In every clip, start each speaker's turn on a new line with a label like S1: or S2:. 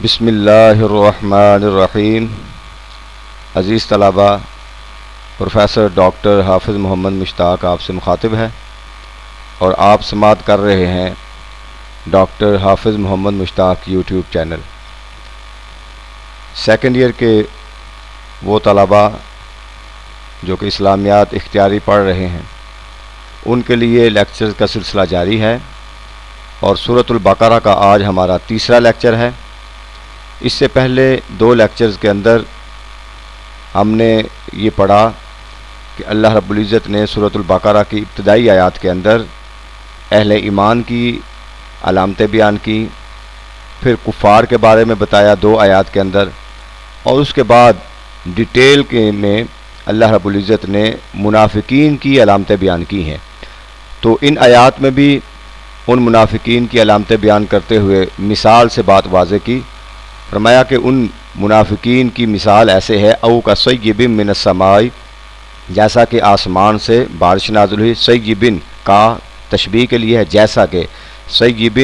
S1: بسم اللہ الرحمن الرحیم۔ عزیز طلبہ، پروفیسر ڈاکٹر حافظ محمد مشتاق آپ سے مخاطب ہے اور آپ سماعت کر رہے ہیں ڈاکٹر حافظ محمد مشتاق یوٹیوب چینل۔ سیکنڈ ایئر کے وہ طلبہ جو کہ اسلامیات اختیاری پڑھ رہے ہیں ان کے لیے لیکچر کا سلسلہ جاری ہے اور سورۃ البقرہ کا آج ہمارا تیسرا لیکچر ہے۔ اس سے پہلے دو لیکچرز کے اندر ہم نے یہ پڑھا کہ اللہ رب العزت نے سورۃ البقرہ کی ابتدائی آیات کے اندر اہل ایمان کی علامتیں بیان کی، پھر کفار کے بارے میں بتایا دو آیات کے اندر، اور اس کے بعد ڈیٹیل میں اللہ رب العزت نے منافقین کی علامتیں بیان کی ہیں۔ تو ان آیات میں بھی ان منافقین کی علامتیں بیان کرتے ہوئے مثال سے بات واضح کی۔ فرمایا کہ ان منافقین کی مثال ایسے ہے، او کا صیب من السماء، جیسا کہ آسمان سے بارش نازل ہوئی۔ صیب کا تشبیہ کے لیے ہے، جیسا کہ صیب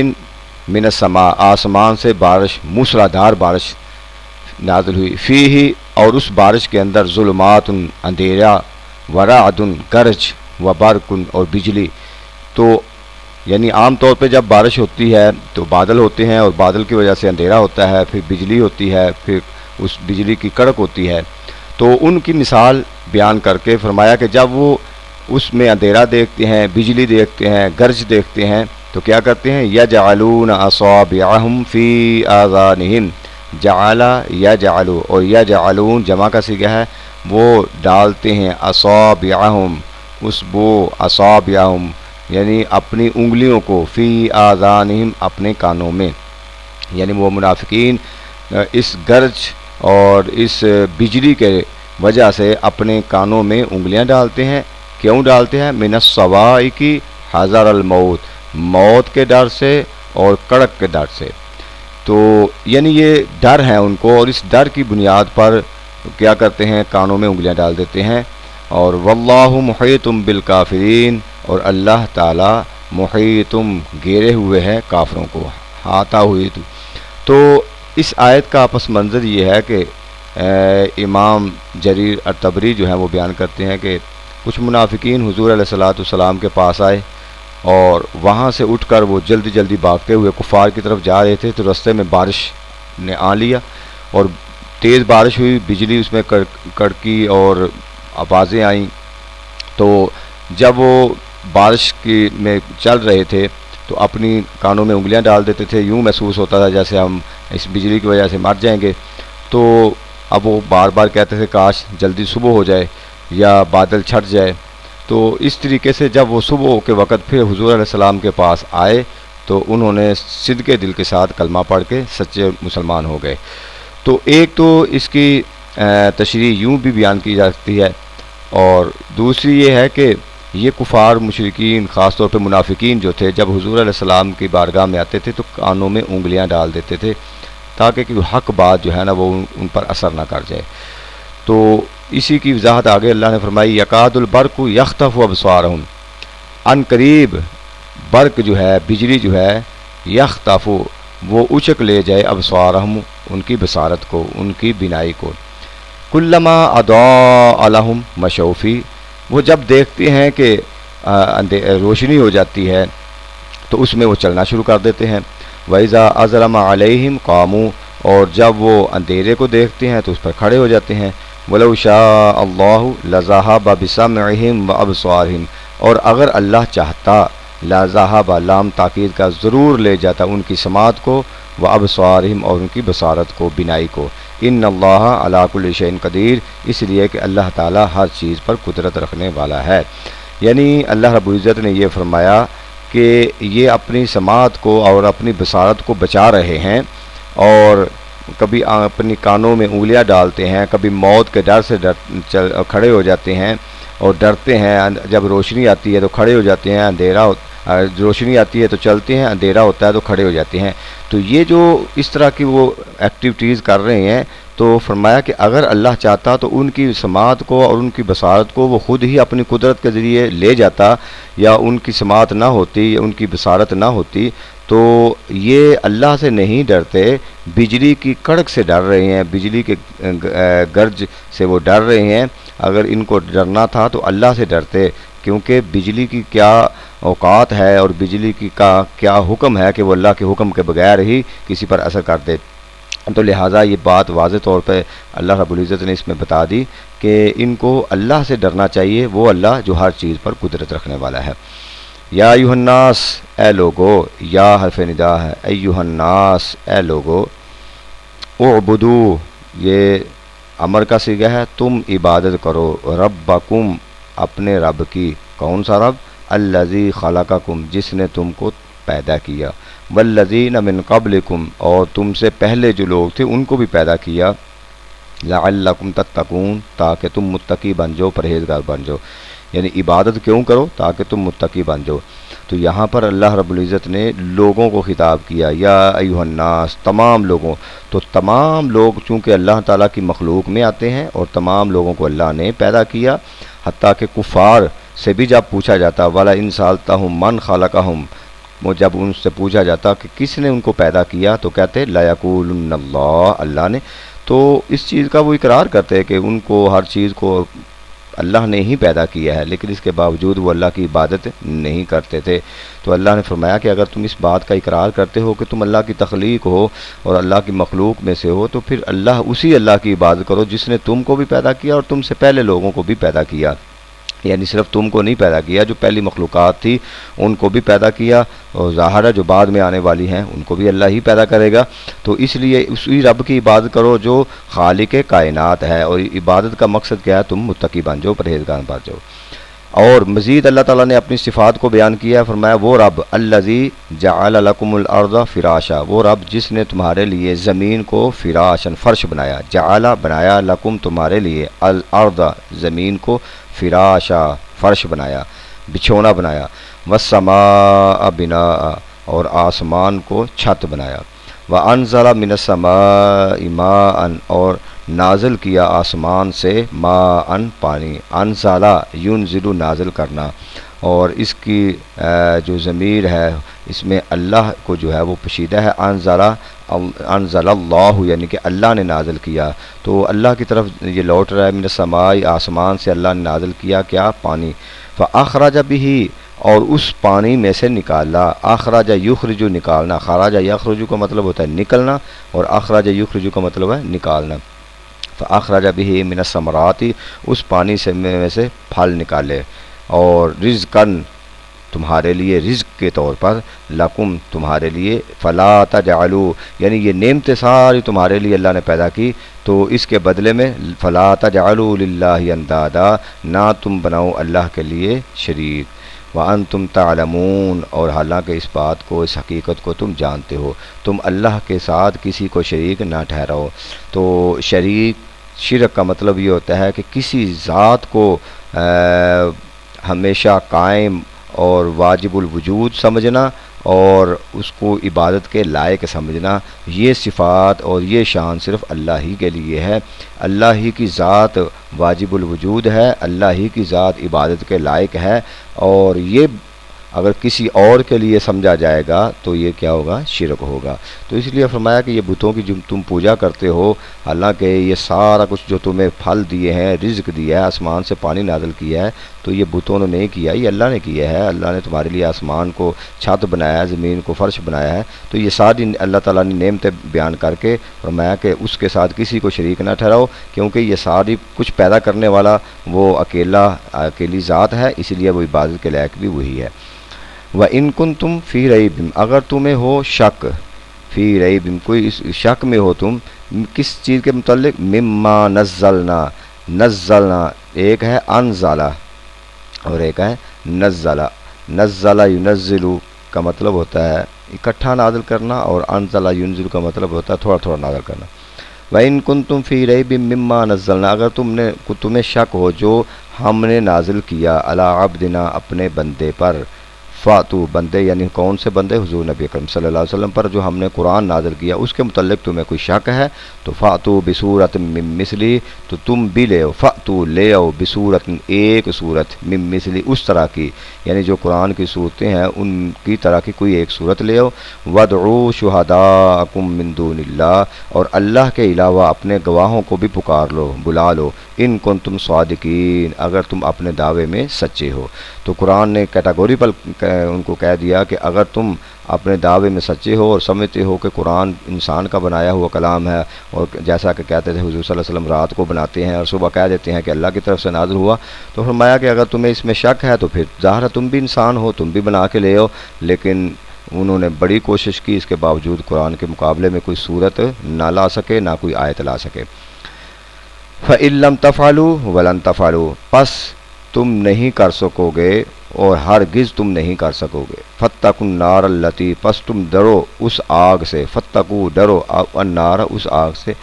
S1: من السماء، آسمان سے بارش، موسلادھار بارش نازل ہوئی۔ فیہ، اور اس بارش کے اندر ظلمات، اندھیرا، ورعد، گرج، وبرق، اور بجلی۔ تو یعنی عام طور پہ جب بارش ہوتی ہے تو بادل ہوتے ہیں اور بادل کی وجہ سے اندھیرا ہوتا ہے، پھر بجلی ہوتی ہے، پھر اس بجلی کی کڑک ہوتی ہے۔ تو ان کی مثال بیان کر کے فرمایا کہ جب وہ اس میں اندھیرا دیکھتے ہیں، بجلی دیکھتے ہیں، گرج دیکھتے ہیں تو کیا کرتے ہیں؟ یجعلون اصابعہم فی آذانہم، جعل یجعلو، اور یجعلون جمع کا صیغہ ہے، وہ ڈالتے ہیں اصابعہم، اصابعہم یعنی اپنی انگلیوں کو، فی آذانہم اپنے کانوں میں۔ یعنی وہ منافقین اس گرج اور اس بجلی کے وجہ سے اپنے کانوں میں انگلیاں ڈالتے ہیں۔ کیوں ڈالتے ہیں؟ من الصواعق حذر الموت، موت کے ڈر سے اور کڑک کے ڈر سے۔ تو یعنی یہ ڈر ہے ان کو، اور اس ڈر کی بنیاد پر کیا کرتے ہیں؟ کانوں میں انگلیاں ڈال دیتے ہیں۔ اور واللہ محیط بالکافرین، اور اللہ تعالی محیط گھیرے ہوئے ہے کافروں کو، احاطہ ہوئی۔ تو اس آیت کا پس منظر یہ ہے کہ امام جریر الطبری جو ہیں وہ بیان کرتے ہیں کہ کچھ منافقین حضور علیہ الصلوۃ والسلام کے پاس آئے اور وہاں سے اٹھ کر وہ جلدی جلدی بھاگتے ہوئے کفار کی طرف جا رہے تھے، تو رستے میں بارش نے آ لیا اور تیز بارش ہوئی، بجلی اس میں کڑکی اور آوازیں آئیں۔ تو جب وہ بارش میں چل رہے تھے تو اپنی کانوں میں انگلیاں ڈال دیتے تھے، یوں محسوس ہوتا تھا جیسے ہم اس بجلی کی وجہ سے مر جائیں گے۔ تو اب وہ بار بار کہتے تھے کاش جلدی صبح ہو جائے یا بادل چھٹ جائے۔ تو اس طریقے سے جب وہ صبح کے وقت پھر حضور علیہ السلام کے پاس آئے تو انہوں نے صدقے دل کے ساتھ کلمہ پڑھ کے سچے مسلمان ہو گئے۔ تو ایک تو اس کی تشریح یوں بھی بیان کی جا سکتی ہے، اور دوسری یہ ہے کہ یہ کفار مشرکین، خاص طور پہ منافقین جو تھے، جب حضور علیہ السلام کی بارگاہ میں آتے تھے تو کانوں میں انگلیاں ڈال دیتے تھے تاکہ کہ حق بات جو ہے نا وہ ان پر اثر نہ کر جائے۔ تو اسی کی وضاحت آگے اللہ نے فرمائی، یکاد البرق یخطف ابصارہم، ان قریب برق جو ہے، بجلی جو ہے، یخطف، وہ اچک لے جائے، ابصارہم ان کی بصارت کو، ان کی بینائی کو۔ کلما اضاء لہم مشوا فیہ، وہ جب دیکھتے ہیں کہ روشنی ہو جاتی ہے تو اس میں وہ چلنا شروع کر دیتے ہیں۔ وَإِذَا أَظْلَمَ عَلَيْهِمْ قَامُوا، اور جب وہ اندھیرے کو دیکھتے ہیں تو اس پر کھڑے ہو جاتے ہیں۔ وَلَوْ شَاءَ اللَّهُ لَذَهَبَ بِسَمْعِهِمْ وَأَبْصَارِهِمْ، اور اگر اللہ چاہتا، لَذَهَبَ لام تاکید کا، ضرور لے جاتا ان کی سماعت کو، وَأَبْصَارِهِمْ اور ان کی بصارت کو، بینائی کو۔ ان اللہ علی کل شیء قدیر، اس لیے کہ اللہ تعالی ہر چیز پر قدرت رکھنے والا ہے۔ یعنی اللہ رب العزت نے یہ فرمایا کہ یہ اپنی سماعت کو اور اپنی بصارت کو بچا رہے ہیں، اور کبھی اپنی کانوں میں انگلیاں ڈالتے ہیں، کبھی موت کے ڈر سے کھڑے ہو جاتے ہیں اور ڈرتے ہیں، جب روشنی آتی ہے تو کھڑے ہو جاتے ہیں، روشنی آتی ہے تو چلتے ہیں، اندھیرا ہوتا ہے تو کھڑے ہو جاتے ہیں۔ تو یہ جو اس طرح کی وہ ایکٹیویٹیز کر رہے ہیں، تو فرمایا کہ اگر اللہ چاہتا تو ان کی سماعت کو اور ان کی بصارت کو وہ خود ہی اپنی قدرت کے ذریعے لے جاتا، یا ان کی سماعت نہ ہوتی یا ان کی بصارت نہ ہوتی تو یہ اللہ سے نہیں ڈرتے، بجلی کی کڑک سے ڈر رہے ہیں، بجلی کے گرج سے وہ ڈر رہے ہیں۔ اگر ان کو ڈرنا تھا تو اللہ سے ڈرتے، کیونکہ بجلی کی کیا اوقات ہے اور بجلی کی کا کیا حکم ہے کہ وہ اللہ کے حکم کے بغیر ہی کسی پر اثر کر دے۔ تو لہٰذا یہ بات واضح طور پہ اللہ رب العزت نے اس میں بتا دی کہ ان کو اللہ سے ڈرنا چاہیے، وہ اللہ جو ہر چیز پر قدرت رکھنے والا ہے۔ یا ایھا الناس، اے لوگو، یا حرف ندا ہے، ایھا الناس، اے لوگو، اعبدو، یہ امر کا صیغہ ہے، تم عبادت کرو، ربکم، اپنے رب کی، کون سا رب؟ الذی خلقکم، جس نے تم کو پیدا کیا، والذین من قبلکم، اور تم سے پہلے جو لوگ تھے ان کو بھی پیدا کیا، لعلکم تتقون، تاکہ تم متقی بن جاؤ، پرہیزگار بن جاؤ۔ یعنی عبادت کیوں کرو؟ تاکہ تم متقی بن جاؤ۔ تو یہاں پر اللہ رب العزت نے لوگوں کو خطاب کیا، یا ایھا الناس، تمام لوگوں۔ تو تمام لوگ چونکہ اللہ تعالیٰ کی مخلوق میں آتے ہیں اور تمام لوگوں کو اللہ نے پیدا کیا، حتیٰ کہ کفار سے بھی جب پوچھا جاتا وَلَئِن سَأَلْتَهُم مَّن خَلَقَهُم، وہ جب ان سے پوچھا جاتا کہ کس نے ان کو پیدا کیا، تو کہتے لَيَقُولُنَّ اللَّهُ، اللہ نے۔ تو اس چیز کا وہ اقرار کرتے ہیں کہ ان کو ہر چیز کو اللہ نے ہی پیدا کیا ہے، لیکن اس کے باوجود وہ اللہ کی عبادت نہیں کرتے تھے۔ تو اللہ نے فرمایا کہ اگر تم اس بات کا اقرار کرتے ہو کہ تم اللہ کی تخلیق ہو اور اللہ کی مخلوق میں سے ہو، تو پھر اسی اللہ کی عبادت کرو جس نے تم کو بھی پیدا کیا اور تم سے پہلے لوگوں کو بھی پیدا کیا۔ یعنی صرف تم کو نہیں پیدا کیا، جو پہلی مخلوقات تھی ان کو بھی پیدا کیا، اور ظاہر ہے جو بعد میں آنے والی ہیں ان کو بھی اللہ ہی پیدا کرے گا۔ تو اس لیے اسی رب کی عبادت کرو جو خالق کائنات ہے، اور عبادت کا مقصد کیا ہے؟ تم متقی بن جاؤ، پرہیزگار بن جاؤ۔ اور مزید اللہ تعالیٰ نے اپنی صفات کو بیان کیا ہے، فرمایا وہ رب الذی جعل لکم الارض فراشا، وہ رب جس نے تمہارے لیے زمین کو فراشن، فرش بنایا، جعل بنایا، لکم تمہارے لیے، الارض زمین کو، فراشا فرش بنایا، بچھونا بنایا، والسماء بناء اور آسمان کو چھت بنایا، وانزل من السماء ماء اور نازل کیا آسمان سے، ماء پانی، انزلہ ینزل نازل کرنا، اور اس کی جو ضمیر ہے اس میں اللہ کو جو ہے وہ پوشیدہ ہے، انزل اللہ، یعنی کہ اللہ نے نازل کیا۔ تو اللہ کی طرف یہ لوٹ رہا ہے، من السماء آسمان سے اللہ نے نازل کیا کیا؟ پانی، فاخرج به، اور اس پانی میں سے نکالا، اخرج یخرج نکالنا، خرج یخرج کا مطلب ہوتا ہے نکلنا، اور اخرج یخرج کا مطلب ہے نکالنا۔ فاخرج به من الثمرات، اس پانی سے میں سے پھل نکالے، اور رزقن تمہارے لیے، رزق کے طور پر، لکم تمہارے لیے، فلا تجعلوا، یعنی یہ نعمتیں ساری تمہارے لیے اللہ نے پیدا کی، تو اس کے بدلے میں فلا تجعلوا للہ اندادا، نہ تم بناؤ اللہ کے لیے شریک، وانتم تعلمون، اور حالانکہ اس بات کو، اس حقیقت کو تم جانتے ہو، تم اللہ کے ساتھ کسی کو شریک نہ ٹھہراؤ۔ تو شرک کا مطلب یہ ہوتا ہے کہ کسی ذات کو ہمیشہ قائم اور واجب الوجود سمجھنا اور اس کو عبادت کے لائق سمجھنا، یہ صفات اور یہ شان صرف اللہ ہی کے لیے ہے۔ اللہ ہی کی ذات واجب الوجود ہے، اللہ ہی کی ذات عبادت کے لائق ہے، اور یہ اگر کسی اور کے لیے سمجھا جائے گا تو یہ کیا ہوگا؟ شرک ہوگا۔ تو اس لیے فرمایا کہ یہ بتوں کی جو تم پوجا کرتے ہو، حالانکہ یہ سارا کچھ جو تمہیں پھل دیے ہیں، رزق دیا ہے، آسمان سے پانی نازل کیا ہے، تو یہ بتوں نے نہیں کیا، یہ اللہ نے کیا ہے۔ اللہ نے تمہارے لیے آسمان کو چھت بنایا ہے، زمین کو فرش بنایا ہے۔ تو یہ ساری اللہ تعالیٰ نے نعمتیں بیان کر کے فرمایا کہ اس کے ساتھ کسی کو شریک نہ ٹھہراؤ، کیونکہ یہ ساری کچھ پیدا کرنے والا وہ اکیلی ذات ہے، اس لیے وہ عبادت کے لائق بھی وہی ہے۔ وَإِن كُنتُمْ فِي رَيْبٍ، اگر تمہیں ہو شک، فی ریب، کوئی اس شک میں ہو تم، کس چیز کے متعلق؟ مما نزلنا، ایک ہے انزلہ اور ایک ہے نزلہ۔ نزلہ ینزل کا مطلب ہوتا ہے اکٹھا نازل کرنا، اور انزلہ ینزل کا مطلب ہوتا ہے تھوڑا تھوڑا نازل کرنا۔ وَإِن كُنتُمْ فِي رَيْبٍ مِّمَّا نَزَّلْنَا، اگر تمہیں شک ہو جو ہم نے نازل کیا، علی عبدنا، اپنے بندے پر، فاتو، بندے یعنی کون سے بندے؟ حضور نبی اکرم صلی اللہ علیہ وسلم پر جو ہم نے قرآن نازل کیا، اس کے متعلق تمہیں کوئی شک ہے تو فاتو بصورت من مثلی، تو تم بھی لے آؤ، فاتو لے آؤ، بصورت ایک صورت، من مثلی اس طرح کی، یعنی جو قرآن کی صورتیں ہیں ان کی طرح کی کوئی ایک صورت لے آؤ، وَادْعُوا شُهَدَاءَكُم مِّن دُونِ اللَّهِ، اور اللہ کے علاوہ اپنے گواہوں کو بھی پکار لو، بلا لو، ان کنتم صادقین، اگر تم اپنے دعوے میں سچے ہو۔ تو قرآن نے کیٹاگوری پر ان کو کہہ دیا کہ اگر تم اپنے دعوے میں سچے ہو اور سمجھتے ہو کہ قرآن انسان کا بنایا ہوا کلام ہے، اور جیسا کہ کہتے تھے حضور صلی اللہ علیہ وسلم رات کو بناتے ہیں اور صبح کہہ دیتے ہیں کہ اللہ کی طرف سے نازل ہوا، تو فرمایا کہ اگر تمہیں اس میں شک ہے تو پھر ظاہر ہے تم بھی انسان ہو، تم بھی بنا کے لے آؤ۔ لیکن انہوں نے بڑی کوشش کی، اس کے باوجود قرآن کے مقابلے میں کوئی صورت نہ لا سکے، نہ کوئی آیت لا سکے۔ فَإِن لَّمْ تَفْعَلُوا وَلَن تَفْعَلُوا، پس تم نہیں کر سکو گے اور ہرگز تم نہیں کر سکو گے۔ فَاتَّقُوا النَّارَ الَّتِي، پس تم ڈرو اس آگ سے، فَاتَّقُوا ڈرو النَّارَ اس آگ سے،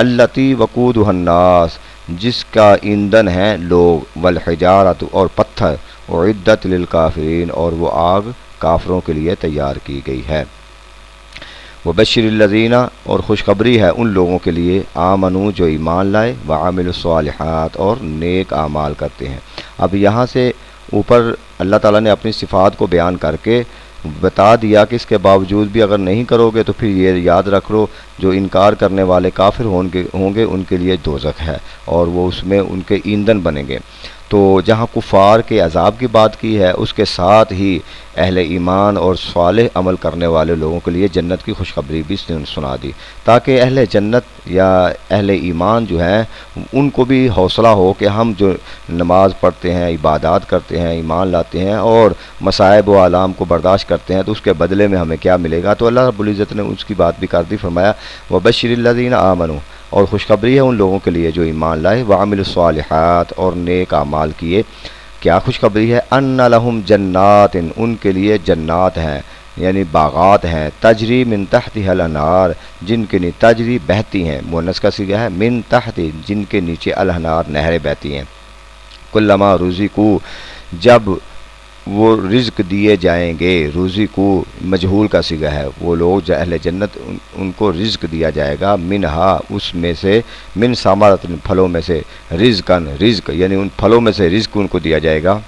S1: الَّتِي وَقُودُهَا النَّاسُ جس کا ایندھن ہیں لوگ، وَالْحِجَارَةُ اور پتھر، اُعِدَّتْ لِلْكَافِرِينَ اور وہ آگ کافروں کے لیے تیار کی گئی ہے۔ وبشر الذین، اور خوشخبری ہے ان لوگوں کے لیے، آمنو جو ایمان لائے، وعاملوا الصالحات اور نیک اعمال کرتے ہیں۔ اب یہاں سے اوپر اللہ تعالیٰ نے اپنی صفات کو بیان کر کے بتا دیا کہ اس کے باوجود بھی اگر نہیں کرو گے تو پھر یہ یاد رکھ لو جو انکار کرنے والے کافر ہوں گے ان کے لیے دوزخ ہے اور وہ اس میں ان کے ایندھن بنیں گے۔ تو جہاں کفار کے عذاب کی بات کی ہے، اس کے ساتھ ہی اہل ایمان اور صالح عمل کرنے والے لوگوں کے لیے جنت کی خوشخبری بھی سنا دی، تاکہ اہل جنت یا اہل ایمان جو ہیں ان کو بھی حوصلہ ہو کہ ہم جو نماز پڑھتے ہیں، عبادات کرتے ہیں، ایمان لاتے ہیں اور مصائب و آلام کو برداشت کرتے ہیں تو اس کے بدلے میں ہمیں کیا ملے گا۔ تو اللہ رب العزت نے اس کی بات بھی کر دی، فرمایا وبشر الذین آمنوا، اور خوشخبری ہے ان لوگوں کے لیے جو ایمان لائے، وعملوا الصالحات اور نیک اعمال کیے۔ کیا خوشخبری ہے؟ ان لہم جنات، ان کے لیے جنات ہیں یعنی باغات ہیں، تجری من تحتها الانہار جن کے نیچے تجری بہتی ہیں، مؤنث کا صیغہ ہے، من تحت جن کے نیچے الانہار نہریں بہتی ہیں، کلما رزقوا جب وہ رزق دیے جائیں گے، رزقو مجہول کا صیغہ ہے، وہ لوگ جو اہل جنت ان کو رزق دیا جائے گا، منہا اس میں سے، من ثمرات پھلوں میں سے، رزقن رزق یعنی ان پھلوں میں سے رزق ان کو دیا جائے گا۔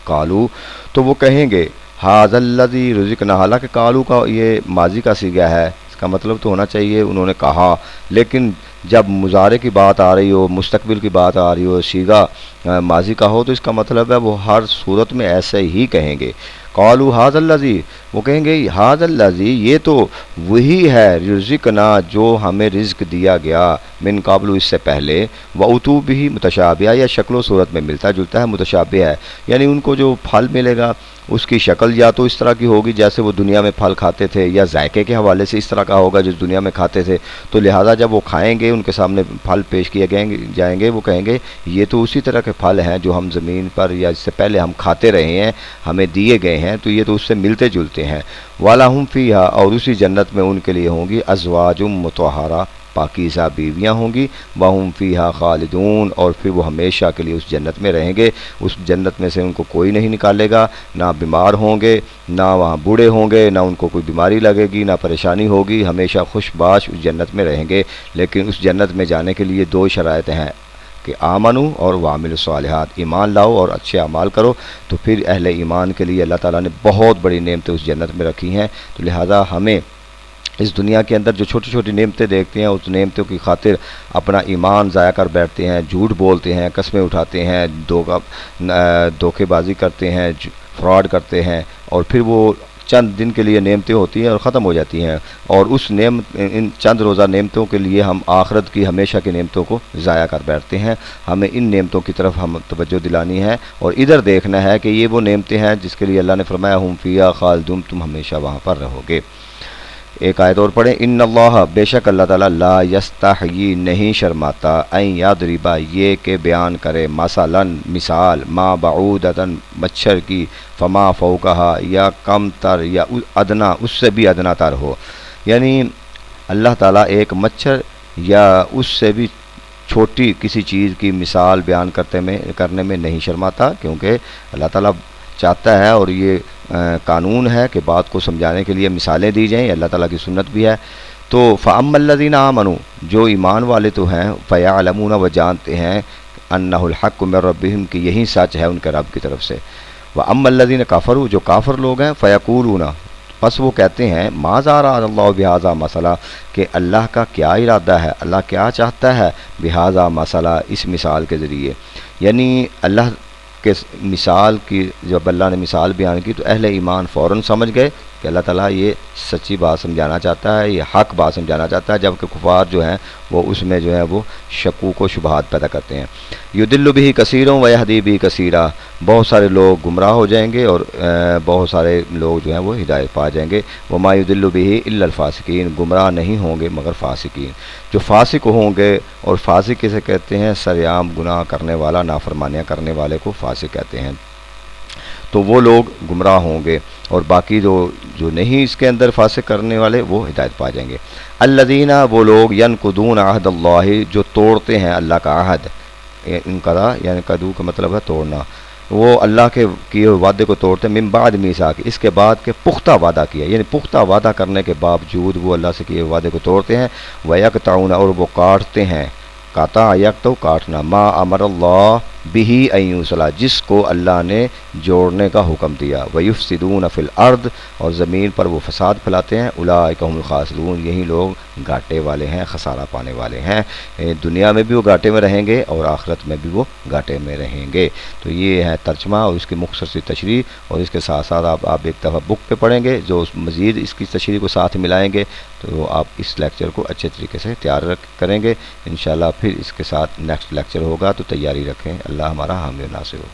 S1: قالو تو وہ کہیں گے ھذا الذی رزقنا، حالانکہ قالو کا یہ ماضی کا صیغہ ہے، اس کا مطلب تو ہونا چاہیے انہوں نے کہا، لیکن جب مضارع کی بات آ رہی ہو، مستقبل کی بات آ رہی ہو، صیغہ ماضی کا ہو تو اس کا مطلب ہے وہ ہر صورت میں ایسے ہی کہیں گے۔ قالوا ھذا الذی، وہ کہیں گے ھذا الذی یہ تو وہی ہے، رزقنا جو ہمیں رزق دیا گیا، من قبل اس سے پہلے، واتوا بہ متشابہہ یا شکل و صورت میں ملتا جلتا ہے، متشابہ ہے، یعنی ان کو جو پھل ملے گا اس کی شکل یا تو اس طرح کی ہوگی جیسے وہ دنیا میں پھل کھاتے تھے، یا ذائقے کے حوالے سے اس طرح کا ہوگا جس دنیا میں کھاتے تھے، تو لہٰذا جب وہ کھائیں گے ان کے سامنے پھل پیش کیے جائیں گے، وہ کہیں گے یہ تو اسی طرح کے پھل ہیں جو ہم زمین پر یا اس سے پہلے ہم کھاتے رہے ہیں، ہمیں دیے گئے ہیں، تو یہ تو اس سے ملتے جلتے ہیں۔ وَلَهُمْ فِيهَا، اور اسی جنت میں ان کے لیے ہوں گی ازواج مطہرہ، پاکیزہ بیویاں ہوں گی، وَهُمْ فِيهَا خالدون، اور پھر وہ ہمیشہ کے لیے اس جنت میں رہیں گے، اس جنت میں سے ان کو کوئی نہیں نکالے گا، نہ بیمار ہوں گے، نہ وہاں بوڑھے ہوں گے، نہ ان کو کوئی بیماری لگے گی، نہ پریشانی ہوگی، ہمیشہ خوش باش اس جنت میں رہیں گے۔ لیکن اس جنت میں جانے کے لیے دو شرائط ہیں کہ آمنو اور وعملوا الصالحات، ایمان لاؤ اور اچھے اعمال کرو، تو پھر اہل ایمان کے لیے اللہ تعالیٰ نے بہت بڑی نعمتیں اس جنت میں رکھی ہیں۔ تو لہٰذا ہمیں اس دنیا کے اندر جو چھوٹی چھوٹی نعمتیں دیکھتے ہیں اس نعمتوں کی خاطر اپنا ایمان ضائع کر بیٹھتے ہیں، جھوٹ بولتے ہیں، قسمیں اٹھاتے ہیں، دھوکے بازی کرتے ہیں، فراڈ کرتے ہیں، اور پھر وہ چند دن کے لیے نعمتیں ہوتی ہیں اور ختم ہو جاتی ہیں، اور ان چند روزہ نعمتوں کے لیے ہم آخرت کی ہمیشہ کی نعمتوں کو ضائع کر بیٹھتے ہیں۔ ہمیں ان نعمتوں کی طرف ہم توجہ دلانی ہے اور ادھر دیکھنا ہے کہ یہ وہ نعمتیں ہیں جس کے لیے اللہ نے فرمایا ہم فیہا خالدون، تم ہمیشہ وہاں پر رہو گے۔ ایک آیت اور پڑھیں، ان اللہ، بے شک اللہ تعالیٰ، لا یستحیی نہیں شرماتا، ان یضربا یہ کہ بیان کرے، مثلاً مثال، ما بعودتاً مچھر کی، فما فوقہا یا کم تر یا ادنا اس سے بھی ادنا تر ہو، یعنی اللہ تعالیٰ ایک مچھر یا اس سے بھی چھوٹی کسی چیز کی مثال بیان کرنے میں نہیں شرماتا، کیونکہ اللہ تعالیٰ چاہتا ہے اور یہ قانون ہے کہ بات کو سمجھانے کے لیے مثالیں دی جائیں، اللہ تعالیٰ کی سنت بھی ہے۔ تو فَأَمَّا الَّذِينَ آمَنُوا، جو ایمان والے تو ہیں، فَيَعْلَمُونَ، وہ جانتے ہیں، أَنَّهُ الْحَقُّ مِن رَّبِّهِمْ کہ یہی سچ ہے ان کے رب کی طرف سے، وَأَمَّا الَّذِينَ كَفَرُوا جو کافر لوگ ہیں فَيَقُولُونَ پس وہ کہتے ہیں ماذا اراد اللہ بہذا مسئلہ کہ اللہ کا کیا ارادہ ہے، اللہ کیا چاہتا ہے بہذا مسئلہ اس مثال کے ذریعے، یعنی اللہ کہ مثال کی جب اللہ نے مثال بیان کی تو اہل ایمان فوراً سمجھ گئے کہ اللہ تعالیٰ یہ سچی بات سمجھانا چاہتا ہے، یہ حق بات سمجھانا چاہتا ہے، جبکہ کفار جو ہیں وہ اس میں جو ہے وہ شکوک و شبہات پیدا کرتے ہیں۔ یضل بہ کثیروں ویہدی بہ کثیرا، بہت سارے لوگ گمراہ ہو جائیں گے اور بہت سارے لوگ جو ہیں وہ ہدایت پا جائیں گے۔ وما یضل بہ الا الفاسقین، گمراہ نہیں ہوں گے مگر فاسقین، جو فاسق ہوں گے، اور فاسق کسے کہتے ہیں؟ سرعام گناہ کرنے والا، نافرمانیاں کرنے والے کو فاسق کہتے ہیں۔ تو وہ لوگ گمراہ ہوں گے، اور باقی جو نہیں اس کے اندر فاسق کرنے والے وہ ہدایت پا جائیں گے۔ الذین، وہ لوگ ینقضون عہد اللہ، جو توڑتے ہیں اللہ کا عہد، انقضا یعنی قدو کا مطلب ہے توڑنا، وہ اللہ کے کیے ہوئے وعدے کو توڑتے ہیں، من بعد میثاق، اس کے بعد کہ پختہ وعدہ کیا، یعنی پختہ وعدہ کرنے کے باوجود وہ اللہ سے کیے ہوئے وعدے کو توڑتے ہیں۔ وَيَقْطَعُونَ، اور وہ کاٹتے ہیں، قطع یقطع کاٹنا، ما امر اللہ بہ ان یوصل، جس کو اللہ نے جوڑنے کا حکم دیا، وَيُفْسِدُونَ فِي الْأَرْضِ، اور زمین پر وہ فساد پھیلاتے ہیں، اولئک هم الخاسرون، یہی لوگ گھاٹے والے ہیں، خسارہ پانے والے ہیں، دنیا میں بھی وہ گھاٹے میں رہیں گے اور آخرت میں بھی وہ گھاٹے میں رہیں گے۔ تو یہ ہے ترجمہ اور اس کی مختصر سی تشریح، اور اس کے ساتھ ساتھ آپ ایک دفعہ بک پہ پڑھیں گے، جو مزید اس کی تشریح کو ساتھ ملائیں گے تو آپ اس لیکچر کو اچھے طریقے سے تیار کریں گے انشاءاللہ۔ پھر اس کے ساتھ نیکسٹ لیکچر ہوگا، تو تیاری رکھیں۔ اللہ ہمارا حامی و ناصر ہو۔